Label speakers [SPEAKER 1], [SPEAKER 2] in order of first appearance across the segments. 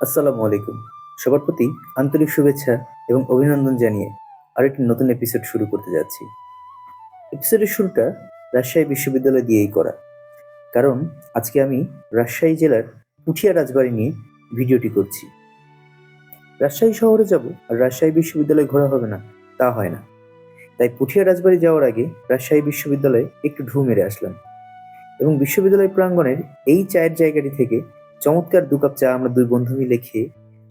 [SPEAKER 1] আসসালামু আলাইকুম। সবার প্রতি আন্তরিক শুভেচ্ছা এবং অভিনন্দন জানিয়ে আরেকটি নতুন এপিসোড শুরু করতে যাচ্ছি। এপিসোডের শুরুটা রাজশাহী বিশ্ববিদ্যালয় দিয়েই করা। কারণ আজকে আমি রাজশাহী জেলার পুঠিয়া রাজবাড়ি নিয়ে ভিডিওটি করছি। রাজশাহী শহরে যাব আর রাজশাহী বিশ্ববিদ্যালয় ঘোরা হবে না, তা হয় না। তাই পুঠিয়া রাজবাড়ি যাওয়ার আগে রাজশাহী বিশ্ববিদ্যালয়ে একটু ঢু মেরে আসলাম এবং বিশ্ববিদ্যালয় প্রাঙ্গণের এই চায়ের জায়গাটি থেকে চমৎকার ২ কাপ চা আমরা ২ বন্ধু মিলে খেয়ে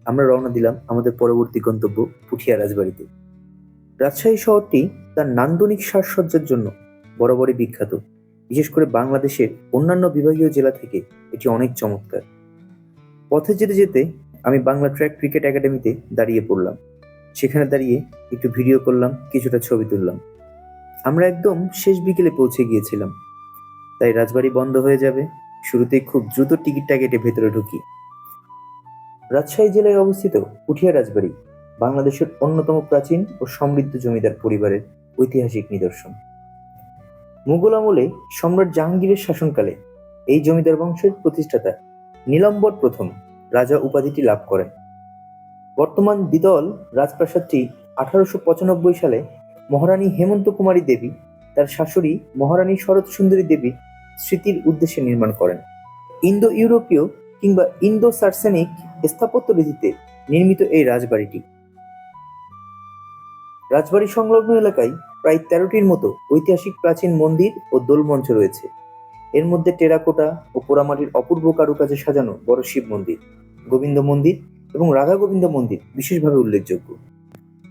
[SPEAKER 1] আমরা রওনা দিলাম আমাদের পরবর্তী গন্তব্য পুঠিয়া রাজবাড়িতে। রাজশাহী শহরটি তার নান্দনিক সাজসজ্জার জন্য বরাবরই বিখ্যাত। বিশেষ করে বাংলাদেশের অন্যান্য বিভাগীয় জেলা থেকে এটি অনেক চমৎকার। পথে যেতে যেতে আমি বাংলা ট্র্যাক ক্রিকেট একাডেমিতে দাঁড়িয়ে পড়লাম। সেখানে দাঁড়িয়ে একটু ভিডিও করলাম, কিছুটা ছবি তুললাম। আমরা একদম শেষ বিকেলে পৌঁছে গিয়েছিলাম, তাই রাজবাড়ি বন্ধ হয়ে যাবে। শুরুতেই খুব দ্রুত টিকিটটা কেটে ভেতরে ঢুকি। রাজশাহী জেলায় অবস্থিত পুঠিয়া রাজবাড়ি বাংলাদেশের অন্যতম প্রাচীন ও সমৃদ্ধ জমিদার পরিবারের ঐতিহাসিক নিদর্শন। মুঘল আমলে সম্রাট জাহাঙ্গীরের শাসনকালে এই জমিদার বংশের প্রতিষ্ঠাতা নীলাম্বর প্রথম রাজা উপাধিটি লাভ করেন। বর্তমান দ্বিতল রাজপ্রাসাদটি 1895 সালে মহারানী হেমন্ত কুমারী দেবী তার শাশুড়ি মহারানী শরৎ সুন্দরী দেবীর স্মৃতির উদ্দেশ্যে নির্মাণ করেন। ইন্দো ইউরোপীয় কিংবা ইন্দো সার্সেনিক স্থাপত্য রীতিতে নির্মিত এই রাজবাড়িটি। রাজবাড়ি সংলগ্ন এলাকায় প্রায় 13টির মতো ঐতিহাসিক প্রাচীন মন্দির ও দোলমঞ্চ রয়েছে। এর মধ্যে টেরাকোটা ও পোড়ামাটির অপূর্ব কারুকাজে সাজানো বড় শিব মন্দির, গোবিন্দ মন্দির এবং রাধা গোবিন্দ মন্দির বিশেষভাবে উল্লেখযোগ্য।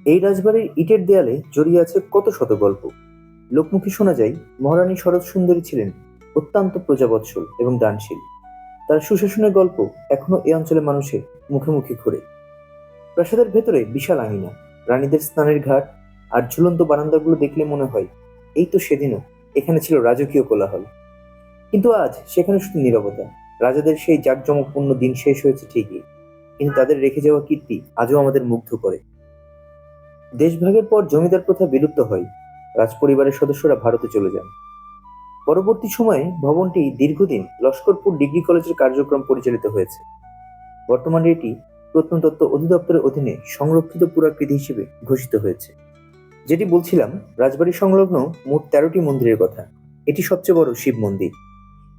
[SPEAKER 1] এই রাজবাড়ির ইটের দেয়ালে জড়িয়ে আছে কত শত গল্প। লোকমুখে শোনা যায় মহারানী শরৎ সুন্দরী ছিলেন অত্যন্ত প্রজাবৎসল এবং দানশীল। তার সুশাসনের গল্প এখনো এই অঞ্চলের মানুষের মুখে মুখে ঘোরে। প্রাসাদের ভেতরে বিশাল আঙিনা, রানীদের স্নানের ঘাট আর ঝুলন্ত বারান্দাগুলো দেখলে মনে হয় এই তো সেদিনও এখানে ছিল রাজকীয় কোলাহল। কিন্তু আজ সেখানে শুধু নীরবতা। রাজাদের সেই জাঁকজমকপূর্ণ দিন শেষ হয়েছে ঠিকই, কিন্তু তাদের রেখে যাওয়া কীর্তি আজও আমাদের মুগ্ধ করে। দেশভাগের পর জমিদার প্রথা বিলুপ্ত হয়। রাজপরিবারের সদস্যরা ভারতে চলে যান। পরবর্তী সময়ে ভবনটি দীর্ঘদিন লস্করপুর ডিগ্রি কলেজের কার্যক্রম পরিচালিত হয়েছে। বর্তমানে এটি প্রত্নতত্ত্ব অধিদপ্তরের অধীনে সংরক্ষিত পুরাকৃতি হিসেবে ঘোষিত হয়েছে। যেটি বলছিলাম, রাজবাড়ি সংলগ্ন মোট 13টি মন্দিরের কথা। এটি সবচেয়ে বড় শিব মন্দির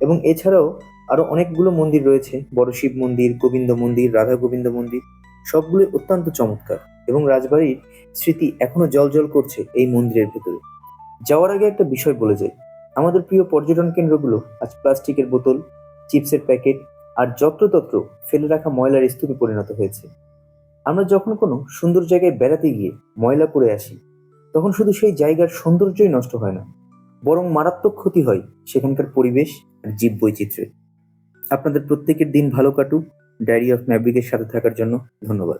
[SPEAKER 1] এবং এছাড়াও আরো অনেকগুলো মন্দির রয়েছে। বড় শিব মন্দির, গোবিন্দ মন্দির, রাধা গোবিন্দ মন্দির, সবগুলো অত্যন্ত চমৎকার এবং রাজবাড়ির স্মৃতি এখনো জ্বলজ্বল করছে এই মন্দিরের ভেতরে। যাওয়ার আগে একটা বিষয় বলে যাই, আমাদের প্রিয় পর্যটন কেন্দ্রগুলো আজ প্লাস্টিকের বোতল, চিপসের প্যাকেট আর যত্রতত্র ফেলে রাখা ময়লার স্তূপে পরিণত হয়েছে। আমরা যখন কোনো সুন্দর জায়গায় বেড়াতে গিয়ে ময়লা করে আসি, তখন শুধু সেই জায়গার সৌন্দর্যই নষ্ট হয় না, বরং মারাত্মক ক্ষতি হয় সেখানকার পরিবেশ আর জীববৈচিত্র্যের। আপনাদের প্রত্যেকের দিন ভালো কাটুক। ডায়েরি অফ ম্যাভরিকের সাথে থাকার জন্য ধন্যবাদ।